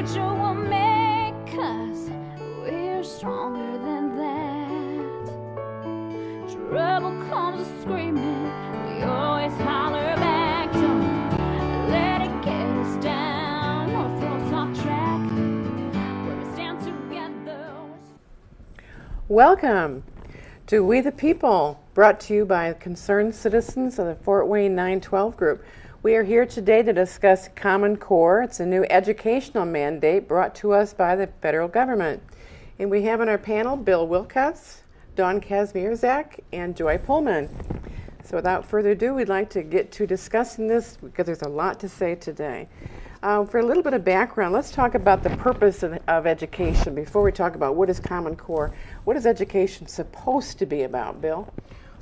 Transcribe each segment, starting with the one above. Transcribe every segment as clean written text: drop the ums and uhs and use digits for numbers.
future will make us. We're stronger than that. Trouble comes screaming, we always holler back. Don't let it get us down or throw us off track. Put us down together. Welcome to We the People, brought to you by concerned citizens of the Fort Wayne 912 group. We are here today to discuss Common Core. It's a new educational mandate brought to us by the federal government. And we have on our panel Bill Wilkes, Dawn Kazmierzak, and Joy Pullman. So without further ado, we'd like to get to discussing this because there's a lot to say today. For a little bit of background, let's talk about the purpose of education before we talk about what is Common Core. What is education supposed to be about, Bill?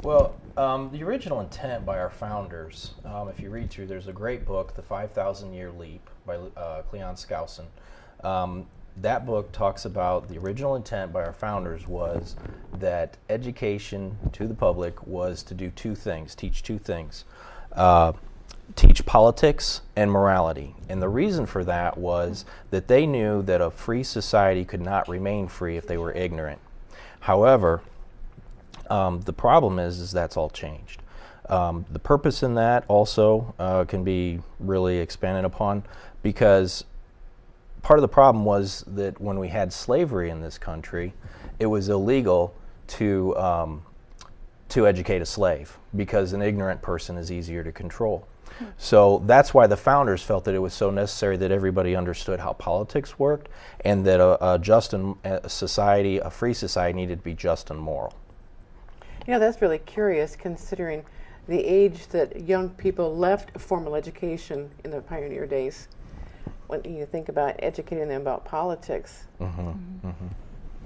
Well, the original intent by our founders, if you read through, there's a great book, The 5,000-Year Leap by Cleon Skousen. That book talks about the original intent by our founders was that education to the public was to do two things, teach two things. Teach politics and morality. And the reason for that was that they knew that a free society could not remain free if they were ignorant. However, the problem is that's all changed. The purpose in that also can be really expanded upon, because part of the problem was that when we had slavery in this country, it was illegal to educate a slave because an ignorant person is easier to control. So that's why the founders felt that it was so necessary that everybody understood how politics worked, and that a free society needed to be just and moral. You know, that's really curious considering the age that young people left formal education in the pioneer days. When you think about educating them about politics.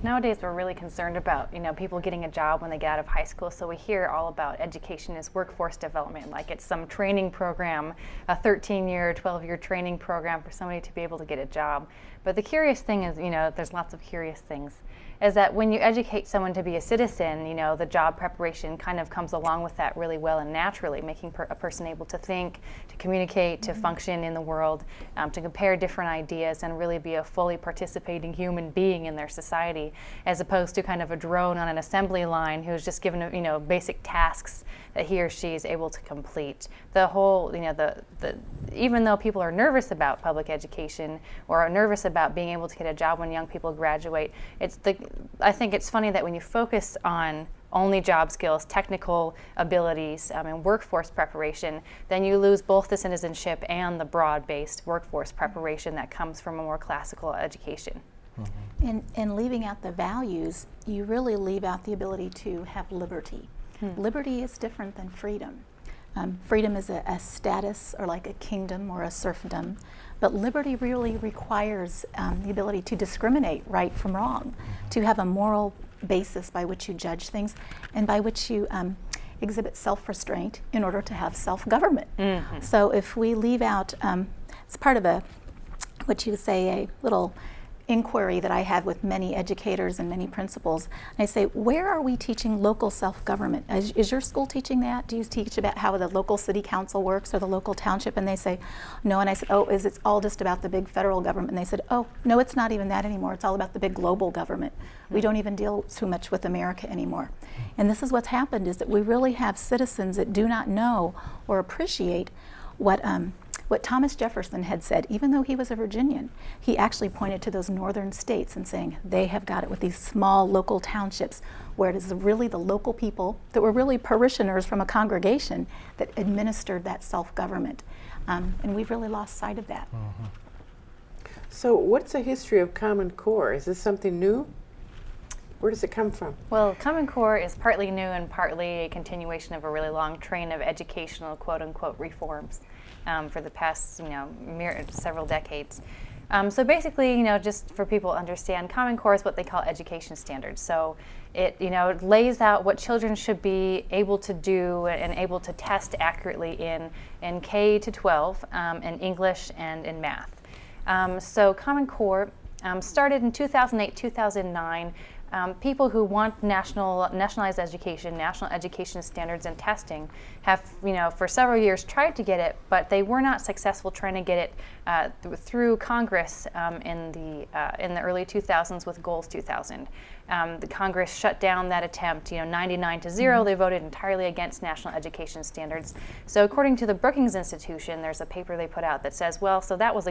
Nowadays, we're really concerned about, people getting a job when they get out of high school. So we hear all about education as workforce development, like it's some training program, a 13-year, 12-year training program for somebody to be able to get a job. But the curious thing is, there's lots of curious things, is that when you educate someone to be a citizen, the job preparation kind of comes along with that really well and naturally, making a person able to think, to communicate, to function in the world, to compare different ideas and really be a fully participating human being in their society, as opposed to kind of a drone on an assembly line who's just given, basic tasks that he or she is able to complete. The whole, even though people are nervous about public education or are nervous about being able to get a job when young people graduate, I think it's funny that when you focus on only job skills, technical abilities, and workforce preparation, then you lose both the citizenship and the broad-based workforce preparation that comes from a more classical education. In leaving out the values, you really leave out the ability to have liberty. Liberty is different than freedom. Freedom is a status, or like a kingdom or a serfdom, but liberty really requires the ability to discriminate right from wrong, to have a moral basis by which you judge things and by which you exhibit self-restraint in order to have self-government. So if we leave out, it's part of a little inquiry that I have with many educators and many principals. And I say, where are we teaching local self-government? Is your school teaching that? Do you teach about how the local city council works or the local township? And they say, no. And I said, is it all just about the big federal government? And they said, no, it's not even that anymore. It's all about the big global government. We don't even deal too much with America anymore. And this is what's happened, is that we really have citizens that do not know or appreciate what Thomas Jefferson had said. Even though he was a Virginian, he actually pointed to those northern states and saying they have got it with these small local townships where it is really the local people that were really parishioners from a congregation that administered that self-government. And we've really lost sight of that. So what's the history of Common Core? Is this something new? Where does it come from? Well, Common Core is partly new and partly a continuation of a really long train of educational quote-unquote reforms for the past, several decades. So basically, just for people to understand, Common Core is what they call education standards. So it, lays out what children should be able to do and able to test accurately in K to 12, in English and in math. So Common Core started in 2008, 2009. people who want nationalized education, national education standards and testing have, for several years tried to get it, but they were not successful trying to get it through Congress in the early 2000s with Goals 2000. The Congress shut down that attempt, 99-0. They voted entirely against national education standards. So according to the Brookings Institution, there's a paper they put out that says, well, so that was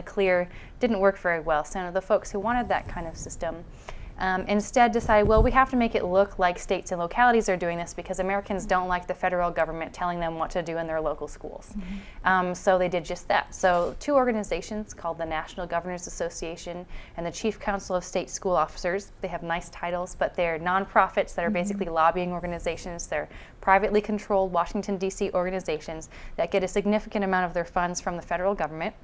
didn't work very well. So the folks who wanted that kind of system instead decided, well, we have to make it look like states and localities are doing this because Americans don't like the federal government telling them what to do in their local schools. So they did just that. So 2 organizations called the National Governors Association and the Chief Council of State School Officers, they have nice titles, but they're nonprofits that are basically lobbying organizations. They're privately controlled Washington, D.C. organizations that get a significant amount of their funds from the federal government.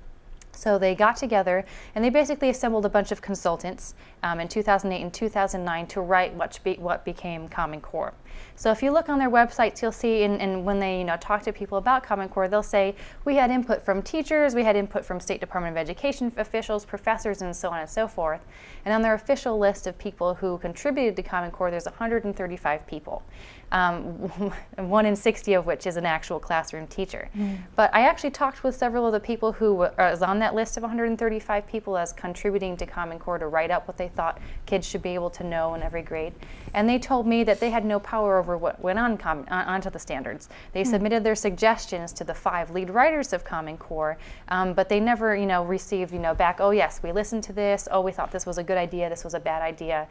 So they got together and they basically assembled a bunch of consultants in 2008 and 2009 to write what became Common Core. So if you look on their websites, you'll see, and when they talk to people about Common Core, they'll say, we had input from teachers, we had input from State Department of Education officials, professors, and so on and so forth. And on their official list of people who contributed to Common Core, there's 135 people. 1 in 60 of which is an actual classroom teacher. But I actually talked with several of the people who was on that list of 135 people as contributing to Common Core to write up what they thought kids should be able to know in every grade. And they told me that they had no power over what went onto the standards. They submitted their suggestions to the 5 lead writers of Common Core, but they never received back, oh yes, we listened to this, oh we thought this was a good idea, this was a bad idea.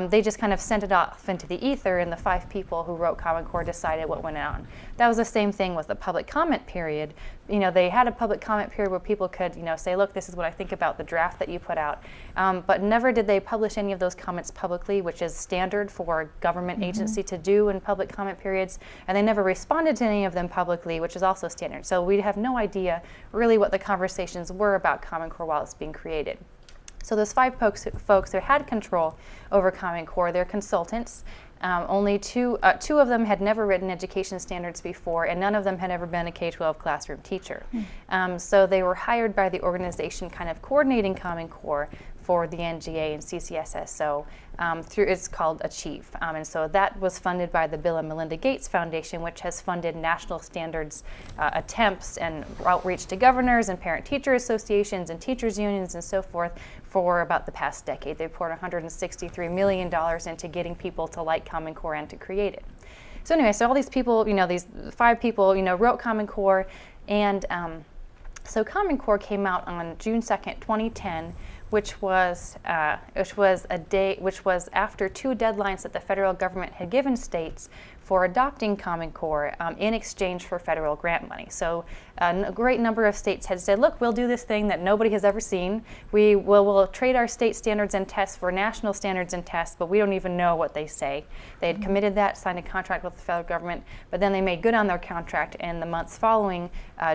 They just kind of sent it off into the ether, and the 5 people who wrote Common Core decided what went on. That was the same thing with the public comment period. They had a public comment period where people could say, look, this is what I think about the draft that you put out. But never did they publish any of those comments publicly, which is standard for a government agency to do in public comment periods. And they never responded to any of them publicly, which is also standard. So we have no idea really what the conversations were about Common Core while it's being created. So those 5 folks who had control over Common Core, they're consultants. Only two of them had never written education standards before, and none of them had ever been a K-12 classroom teacher. So they were hired by the organization kind of coordinating Common Core for the NGA and CCSS. So it's called Achieve. And so that was funded by the Bill and Melinda Gates Foundation, which has funded national standards attempts and outreach to governors and parent-teacher associations and teachers unions and so forth for about the past decade. They've poured $163 million into getting people to like Common Core and to create it. So anyway, so all these people, these 5 people, wrote Common Core, and so Common Core came out on June 2nd, 2010, which was after 2 deadlines that the federal government had given states for adopting Common Core in exchange for federal grant money. So a great number of states had said, look, we'll do this thing that nobody has ever seen. We'll trade our state standards and tests for national standards and tests, but we don't even know what they say. They had committed that, signed a contract with the federal government, but then they made good on their contract in the months following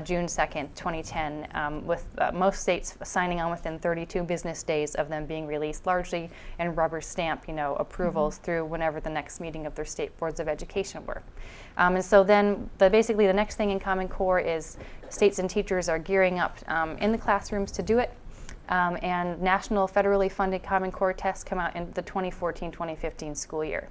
June 2nd, 2010, with most states signing on within 32 business days of them being released, largely in rubber stamp, approvals through whenever the next meeting of their state boards of education were. And so then basically the next thing in Common Core is states and teachers are gearing up in the classrooms to do it. And national federally funded Common Core tests come out in the 2014-2015 school year.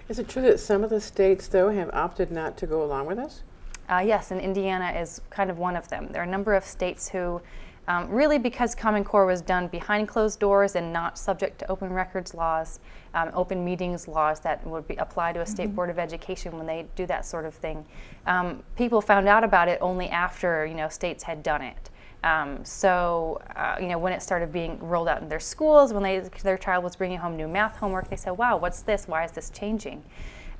Is it true that some of the states, though, have opted not to go along with us? Yes, and Indiana is kind of one of them. There are a number of states who really, because Common Core was done behind closed doors and not subject to open records laws, open meetings laws that would apply to a state board of education when they do that sort of thing. People found out about it only after states had done it. When it started being rolled out in their schools, when their child was bringing home new math homework, they said, wow, what's this? Why is this changing?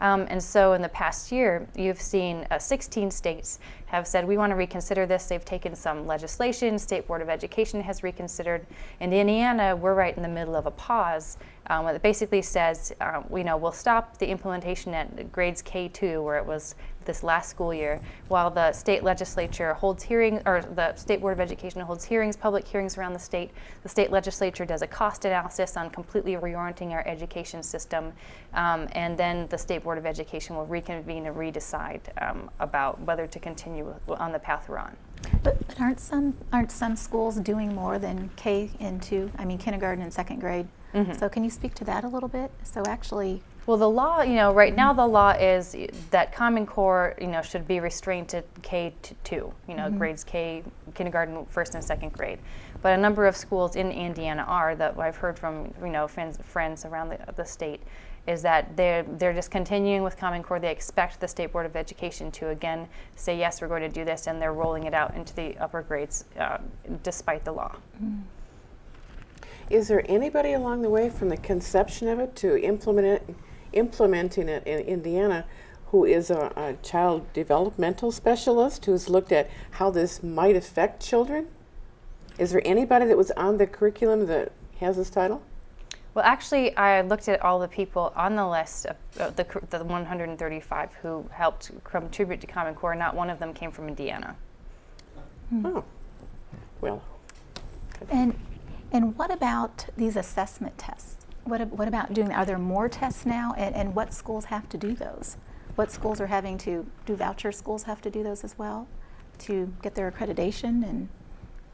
And so in the past year, you've seen 16 states have said, we want to reconsider this. They've taken some legislation. State Board of Education has reconsidered. In Indiana, we're right in the middle of a pause. It basically says, we'll stop the implementation at grades K2, where it was this last school year, while the state legislature holds hearings, or the State Board of Education holds hearings, public hearings around the state. The state legislature does a cost analysis on completely reorienting our education system, and then the State Board of Education will reconvene and redecide about whether to continue on the path we're on. But aren't some schools doing more than kindergarten and second grade? So can you speak to that a little bit? So actually, Well, the law, right now the law is that Common Core, should be restrained to K-2, grades kindergarten, first and second grade. But a number of schools in Indiana are, that I've heard from, friends around the state, is that they're just continuing with Common Core. They expect the State Board of Education to again say, yes, we're going to do this, and they're rolling it out into the upper grades despite the law. Is there anybody along the way from the conception of it to implementing it in Indiana who is a child developmental specialist who's looked at how this might affect children? Is there anybody that was on the curriculum that has this title? Well, actually, I looked at all the people on the list of the 135 who helped contribute to Common Core. Not one of them came from Indiana. Oh, well. and what about these assessment tests? What about are there more tests now, and what schools have to do those? What schools are having to do? Voucher schools have to do those as well to get their accreditation? And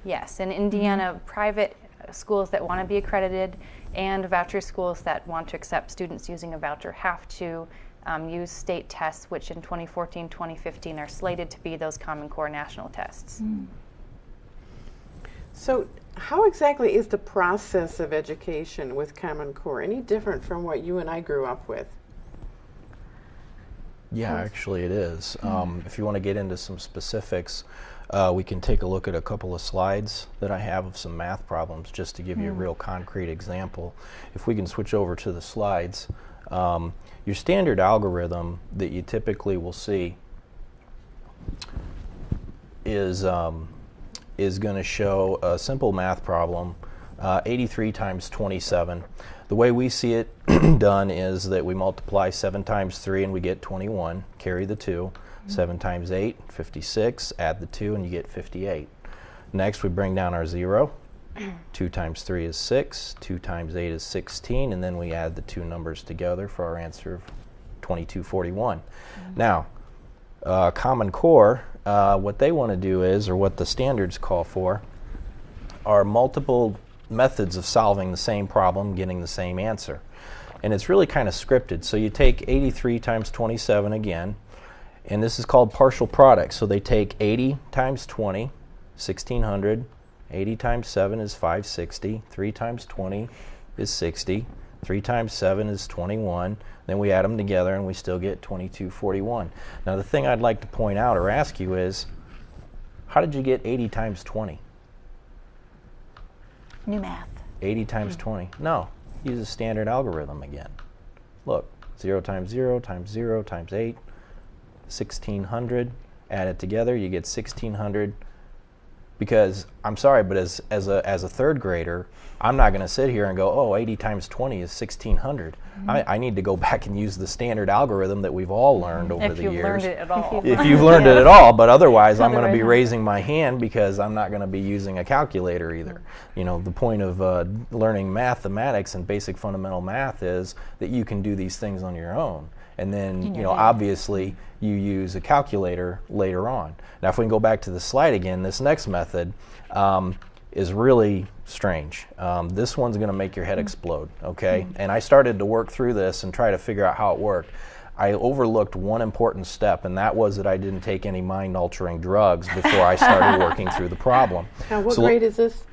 Yes, in Indiana, private schools that want to be accredited and voucher schools that want to accept students using a voucher have to use state tests, which in 2014, 2015 are slated to be those Common Core national tests. So how exactly is the process of education with Common Core? Any different from what you and I grew up with? Yeah, actually it is. If you want to get into some specifics, we can take a look at a couple of slides that I have of some math problems just to give you a real concrete example. If we can switch over to the slides, your standard algorithm that you typically will see is going to show a simple math problem, 83 times 27. The way we see it done is that we multiply 7 times 3 and we get 21, carry the 2. 7 times 8, 56, add the 2 and you get 58. Next we bring down our 0. 2 times 3 is 6, 2 times 8 is 16, and then we add the two numbers together for our answer of 2241. Now, Common Core, what they want to do is, or what the standards call for, are multiple methods of solving the same problem, getting the same answer. And it's really kind of scripted. So you take 83 times 27 again, and this is called partial product. So they take 80 times 20, 1600. 80 times 7 is 560. 3 times 20 is 60. 3 times 7 is 21. Then we add them together and we still get 2241. Now the thing I'd like to point out or ask you is, how did you get 80 times 20? new math. 80 times 20. No, use a standard algorithm again. Look, 0 times 0 times 0 times 8, 1600. Add it together, you get 1600. Because I'm sorry, but as a third grader, I'm not going to sit here and go, oh, 80 times 20 is 1600. I need to go back and use the standard algorithm that we've all learned over the years. If you've learned it at all. If you've learned it at all, but otherwise I'm going to be raising my hand because I'm not going to be using a calculator either. You know, the point of learning mathematics and basic fundamental math is that you can do these things on your own. And then, you know, obviously you use a calculator later on. Now, if we can go back to the slide again, this next method is really strange. This one's going to make your head explode, okay? And I started to work through this and try to figure out how it worked. I overlooked one important step, and that was that I didn't take any mind-altering drugs before I started working through the problem. Now, what grade is this?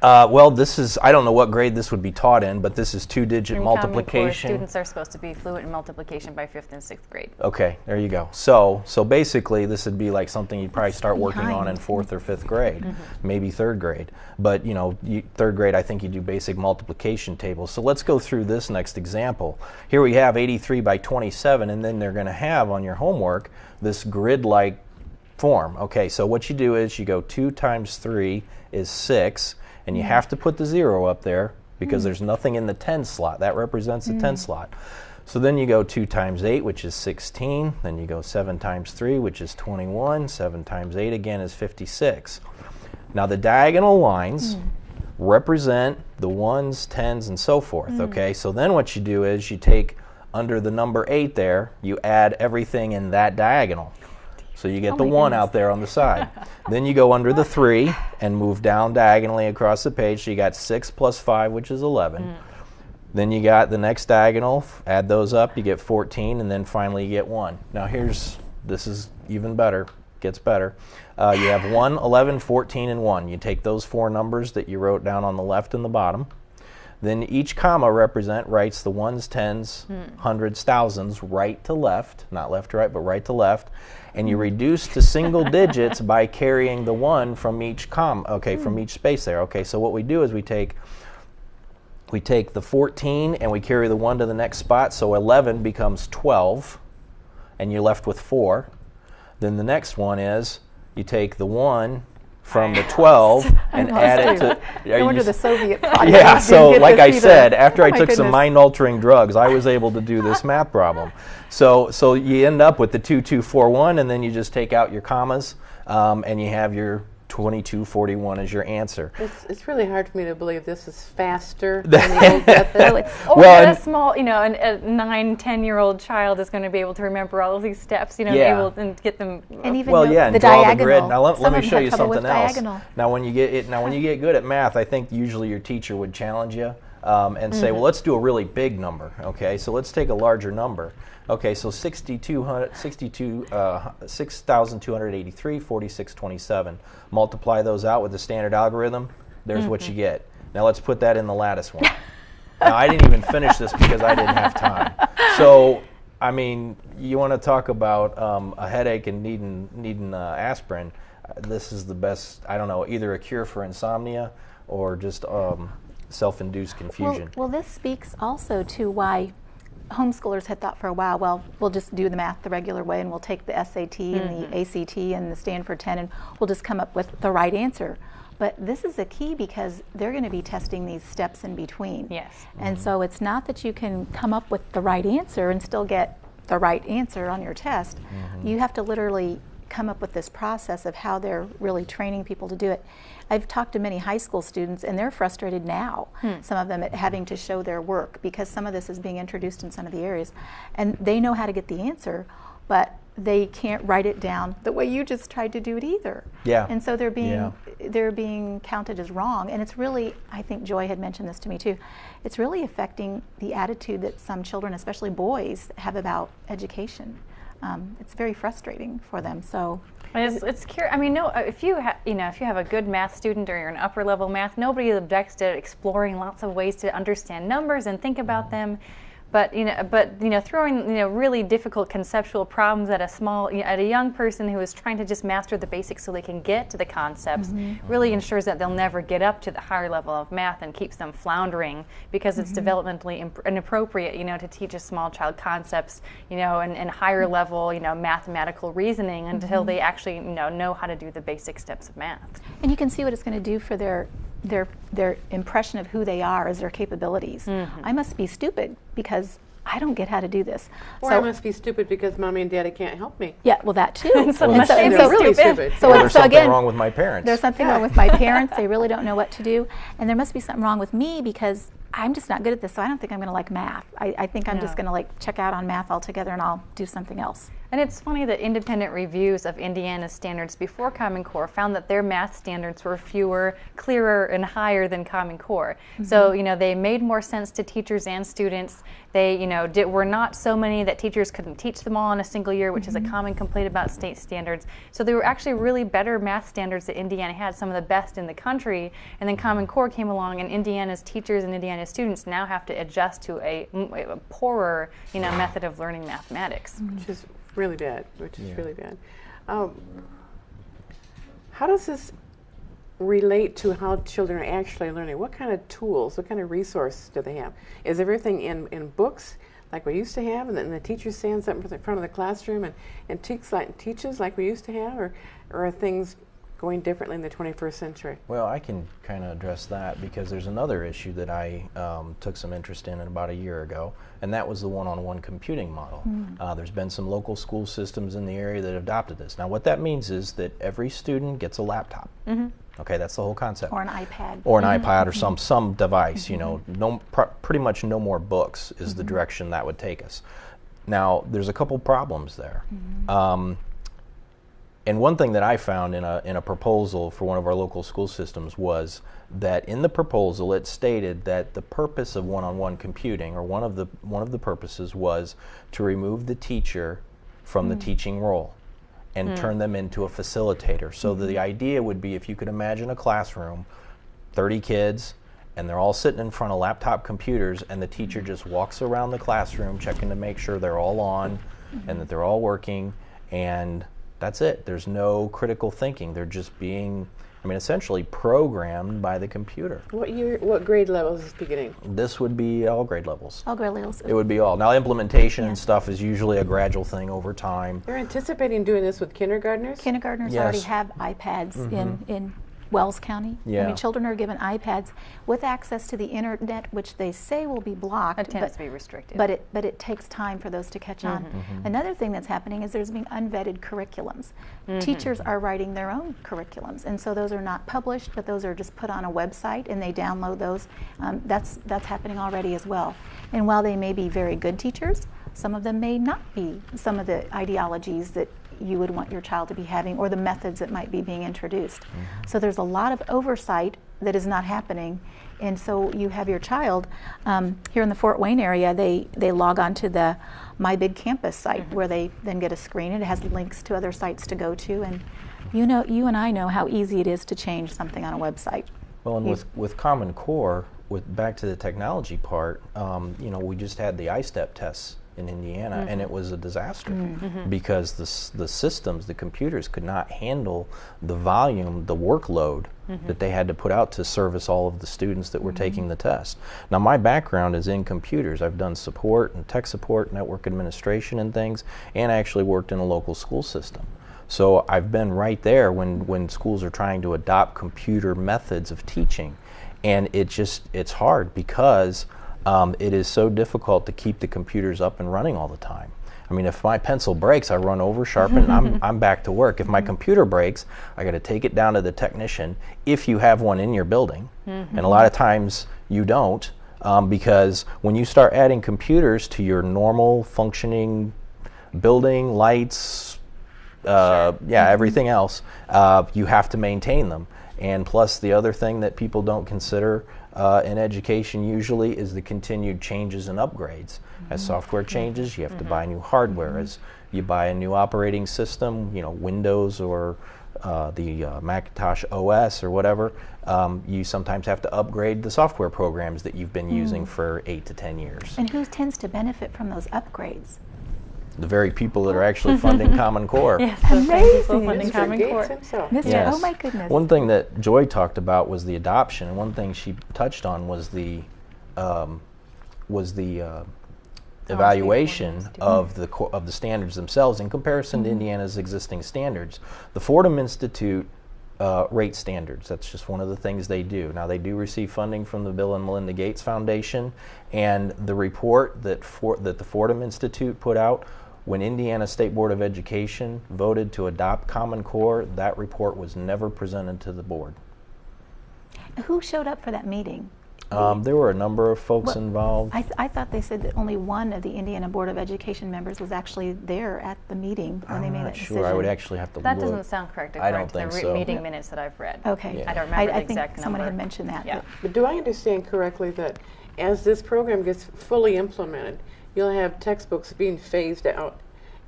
Well, this is, I don't know what grade this would be taught in, but this is two-digit In multiplication. Common Core, students are supposed to be fluent in multiplication by 5th and 6th grade. Okay, there you go. So basically this would be like something you'd probably start working on in 4th or 5th grade, maybe 3rd grade. But, you know, 3rd grade, I think you do basic multiplication tables. So let's go through this next example. Here we have 83 by 27, and then they're going to have on your homework this grid-like form. Okay, so what you do is you go 2 times 3 is 6, and you have to put the 0 up there because there's nothing in the 10 slot. That represents the 10 slot. So then you go 2 times 8, which is 16. Then you go 7 times 3, which is 21. 7 times 8 again is 56. Now the diagonal lines represent the 1s, 10s, and so forth. Okay, so then what you do is you take under the number 8 there, you add everything in that diagonal. So you get Oh the my 1 goodness. out there on the side. Then you go under the 3 and move down diagonally across the page. So you got 6 plus 5, which is 11. Then you got the next diagonal, add those up, you get 14, and then finally you get 1. Now this is even better, gets better. You have 1, 11, 14, and 1. You take those 4 numbers that you wrote down on the left and the bottom. Then each comma writes the ones, tens, hundreds, thousands, right to left, not left to right, but right to left. And you reduce to single digits by carrying the 1 from each comma, from each space there. Okay, so what we do is we take the 14 and we carry the 1 to the next spot, so 11 becomes 12, and you're left with 4. Then the next one is you take the 1 from the 12 and add it to... No wonder the Soviet project Yeah, didn't so get like this I either. said, after Oh I my took some goodness. mind-altering drugs, I was able to do this math problem. So you end up with the 2241, and then you just take out your commas, and you have your 2241 as your answer. It's really hard for me to believe this is faster than the old method. Or Well, that and- a small, a 9, 10-year-old child is going to be able to remember all of these steps, Yeah. and get them. And even Well, know yeah, and the draw diagonal. the grid. Now let Some me of them show have you trouble with something else. diagonal. Now when you get good at math, I think usually your teacher would challenge you and say, well, let's do a really big number. Okay, so let's take a larger number. Okay, so 6,283, 4627. Multiply those out with the standard algorithm. There's what you get. Now let's put that in the lattice one. Now I didn't even finish this because I didn't have time. So, I mean, you want to talk about a headache and needing aspirin. This is the best, I don't know, either a cure for insomnia or just self-induced confusion. Well, this speaks also to why homeschoolers had thought for a while, well, we'll just do the math the regular way and we'll take the SAT and the ACT and the Stanford 10 and we'll just come up with the right answer. But this is a key because they're going to be testing these steps in between. Yes. And so it's not that you can come up with the right answer and still get the right answer on your test. You have to literally come up with this process of how they're really training people to do it. I've talked to many high school students and they're frustrated now, some of them at having to show their work because some of this is being introduced in some of the areas. And they know how to get the answer, but they can't write it down the way you just tried to do it either. Yeah. And so they're being counted as wrong. And it's really, I think Joy had mentioned this to me too, it's really affecting the attitude that some children, especially boys, have about education. It's very frustrating for them. So It's curious. I mean, no. If you if you have a good math student or you're in upper level math, nobody objects to exploring lots of ways to understand numbers and think about them. But throwing really difficult conceptual problems at a young person who is trying to just master the basics so they can get to the concepts really ensures that they'll never get up to the higher level of math and keeps them floundering because it's developmentally inappropriate to teach a small child concepts and higher level mathematical reasoning until they actually know how to do the basic steps of math. and you can see what it's going to do for their impression of who they are as their capabilities. I must be stupid because I don't get how to do this. Or I must be stupid because mommy and daddy can't help me. Yeah, well, that too. And so must And be they're really stupid. stupid. So, Or there's so something again, wrong with my parents. there's something wrong with my parents. They really don't know what to do. And there must be something wrong with me because I'm just not good at this, so I don't think I'm going to like math. I think I'm just going to check out on math altogether and I'll do something else. And it's funny that independent reviews of Indiana's standards before Common Core found that their math standards were fewer, clearer, and higher than Common Core. So, they made more sense to teachers and students. They, were not so many that teachers couldn't teach them all in a single year, which is a common complaint about state standards. So they were actually really better math standards that Indiana had, some of the best in the country. And then Common Core came along, and Indiana's teachers and Indiana's students now have to adjust to a poorer, method of learning mathematics. Which is really bad. How does this relate to how children are actually learning? What kind of tools, what kind of resources do they have? Is everything in books like we used to have, and then the teacher stands up in front of the classroom and teaches like we used to have, or are things going differently in the 21st century? Well, I can kind of address that because there's another issue that I took some interest in about a year ago, and that was the one-on-one computing model. There's been some local school systems in the area that have adopted this. Now, what that means is that every student gets a laptop. Okay, that's the whole concept. Or an iPad. Or an iPad or some device. Pretty much no more books is the direction that would take us. Now, there's a couple problems there. And one thing that I found in a proposal for one of our local school systems was that in the proposal it stated that the purpose of one-on-one computing, or one of the purposes, was to remove the teacher from the teaching role and turn them into a facilitator. So the idea would be, if you could imagine a classroom, 30 kids, and they're all sitting in front of laptop computers, and the teacher just walks around the classroom checking to make sure they're all on and that they're all working, and that's it. There's no critical thinking. They're just being, essentially programmed by the computer. What grade level is this beginning? This would be all grade levels. All grade levels. It would be all. Now, implementation and stuff is usually a gradual thing over time. They're anticipating doing this with kindergartners? Kindergartners Yes. already have iPads in Wells County. Yeah. Children are given iPads with access to the internet, which they say will be blocked. It tends to be restricted. But it takes time for those to catch on. Another thing that's happening is there's being unvetted curriculums. Teachers are writing their own curriculums, and so those are not published, but those are just put on a website, and they download those. That's happening already as well. And while they may be very good teachers, some of them may not be some of the ideologies that you would want your child to be having, or the methods that might be being introduced. So there's a lot of oversight that is not happening, and so you have your child here in the Fort Wayne area. They log on to the My Big Campus site, where they then get a screen, and it has links to other sites to go to, and you and I know how easy it is to change something on a website. Well, and with Common Core, back to the technology part, we just had the I-STEP tests in Indiana, and it was a disaster because the systems, the computers, could not handle the volume, the workload that they had to put out to service all of the students that were taking the test. Now, my background is in computers. I've done support and tech support, network administration and things, and I actually worked in a local school system. So I've been right there when schools are trying to adopt computer methods of teaching, and it's hard because it is so difficult to keep the computers up and running all the time. If my pencil breaks, I run over, sharpen, and I'm back to work. If my computer breaks, I got to take it down to the technician, if you have one in your building. And a lot of times you don't, because when you start adding computers to your normal functioning building, lights, everything else, you have to maintain them. And plus, the other thing that people don't consider in education usually is the continued changes and upgrades. As software changes, you have to buy new hardware. As you buy a new operating system, Windows or the Macintosh OS or whatever, you sometimes have to upgrade the software programs that you've been using for 8 to 10 years. And who tends to benefit from those upgrades? The very people that are actually funding Common Core. Yes, those same people Amazing. funding Mr. Common Gates Core. himself. Mr. Yes. Oh my goodness. One thing that Joy talked about was the adoption, and one thing she touched on was the evaluation of the standards themselves in comparison to Indiana's existing standards. The Fordham Institute rate standards. That's just one of the things they do. Now, they do receive funding from the Bill and Melinda Gates Foundation, and the report that the Fordham Institute put out, when Indiana State Board of Education voted to adopt Common Core, that report was never presented to the board. Who showed up for that meeting? There were a number of folks involved. I thought they said that only one of the Indiana Board of Education members was actually there at the meeting when they I'm made not that sure. decision. I would actually have to That look. doesn't sound correct I according don't to the think so. meeting minutes that I've read. Okay. Yeah. I don't remember the think exact someone number. had mentioned that. Yeah. But do I understand correctly that as this program gets fully implemented, you'll have textbooks being phased out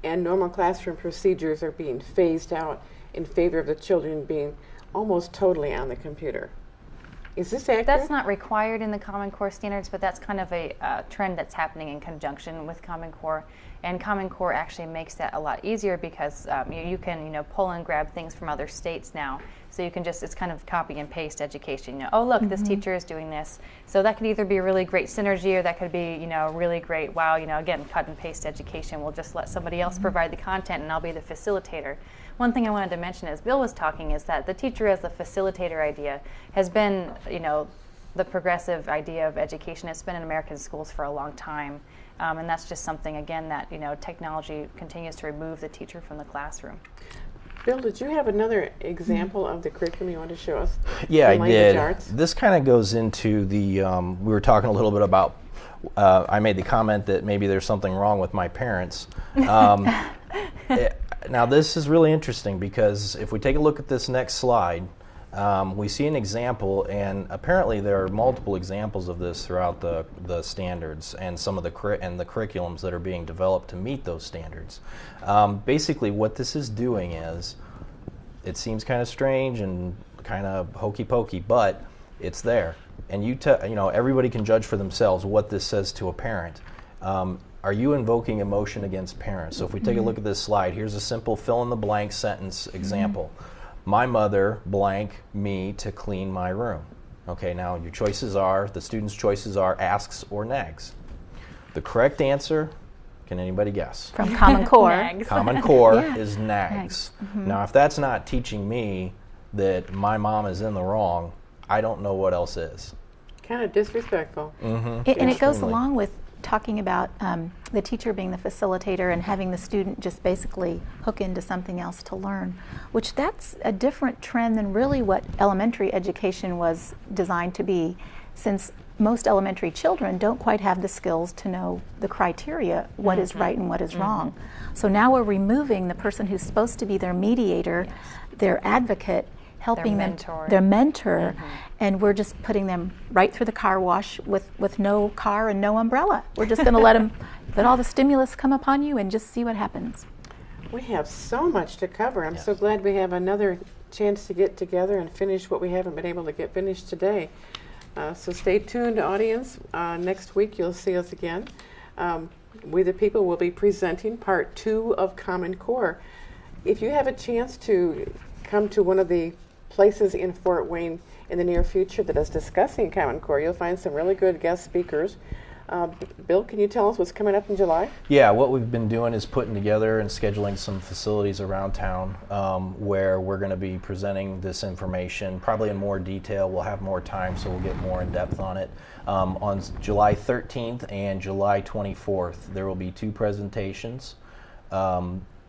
and normal classroom procedures are being phased out in favor of the children being almost totally on the computer? Is this accurate? That's not required in the Common Core standards, but that's kind of a trend that's happening in conjunction with Common Core. And Common Core actually makes that a lot easier because you can pull and grab things from other states now. So you can it's kind of copy and paste education. Oh, look, this teacher is doing this. So that could either be a really great synergy, or that could be really great, wow, again, cut and paste education. We'll just let somebody else provide the content and I'll be the facilitator. One thing I wanted to mention as Bill was talking is that the teacher as the facilitator idea has been, the progressive idea of education. It's been in American schools for a long time. And that's just something, again, that, technology continues to remove the teacher from the classroom. Bill, did you have another example of the curriculum you want to show us? Yeah, in I language did. arts? This kind of goes into the, we were talking a little bit about, I made the comment that maybe there's something wrong with my parents. Now, this is really interesting because if we take a look at this next slide, we see an example, and apparently there are multiple examples of this throughout the standards and some of the curriculums that are being developed to meet those standards. Basically, what this is doing is, it seems kind of strange and kind of hokey pokey, but it's there, and everybody can judge for themselves what this says to a parent. Are you invoking emotion against parents? So if we take a look at this slide, here's a simple fill-in-the-blank sentence example. My mother blank me to clean my room. Okay, now your choices are, the student's choices are asks or nags. The correct answer, can anybody guess? From Common Core. Nags. Common Core Yeah. is nags. Now, if that's not teaching me that my mom is in the wrong, I don't know what else is. Kind of disrespectful. And it goes Extremely. along with talking about the teacher being the facilitator and having the student just basically hook into something else to learn, which that's a different trend than really what elementary education was designed to be, since most elementary children don't quite have the skills to know the criteria, what is right and what is wrong. So now we're removing the person who's supposed to be their mediator, their advocate, helping mentor. them, their mentor, and we're just putting them right through the car wash with no car and no umbrella. We're just going to let all the stimulus come upon you and just see what happens. We have so much to cover. I'm so Yes. glad we have another chance to get together and finish what we haven't been able to get finished today. So stay tuned, audience. Next week you'll see us again. We the People will be presenting part 2 of Common Core. If you have a chance to come to one of the places in Fort Wayne in the near future that is discussing Common Core, you'll find some really good guest speakers. Bill, can you tell us what's coming up in July? Yeah, what we've been doing is putting together and scheduling some facilities around town where we're going to be presenting this information, probably in more detail. We'll have more time, so we'll get more in depth on it. On July 13th and July 24th, there will be 2 presentations.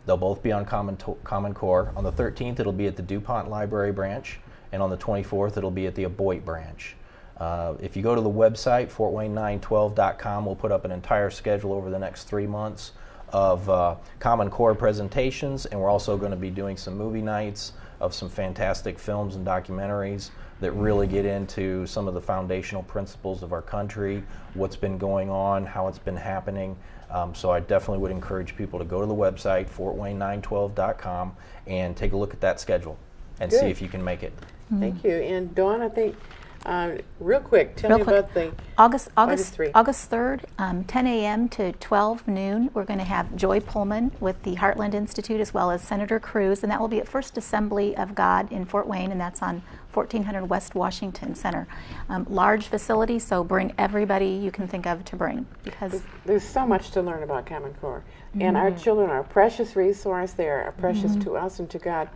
They'll both be on Common Core. On the 13th, it'll be at the DuPont Library branch, and on the 24th, it'll be at the Aboit branch. If you go to the website, fortwayne912.com, we'll put up an entire schedule over the next 3 months of Common Core presentations, and we're also going to be doing some movie nights of some fantastic films and documentaries that really get into some of the foundational principles of our country, what's been going on, how it's been happening. So I definitely would encourage people to go to the website, fortwayne912.com, and take a look at that schedule and see Good. if you can make it. Thank you. And Dawn, I think, real quick, tell Real me quick. about the August August 3. 3rd, 10 a.m. to 12 noon, we're going to have Joy Pullman with the Heartland Institute as well as Senator Cruz, and that will be at First Assembly of God in Fort Wayne, and that's on 1400 West Washington Center. Large facility, so bring everybody you can think of to bring, because There's so much to learn about Common Core. And our children are a precious resource. They are precious to us and to God.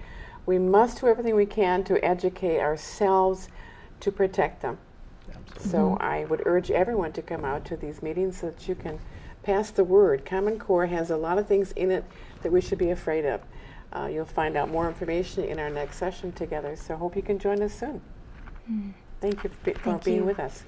We must do everything we can to educate ourselves to protect them. So I would urge everyone to come out to these meetings so that you can pass the word. Common Core has a lot of things in it that we should be afraid of. You'll find out more information in our next session together. So hope you can join us soon. Thank you for being with us.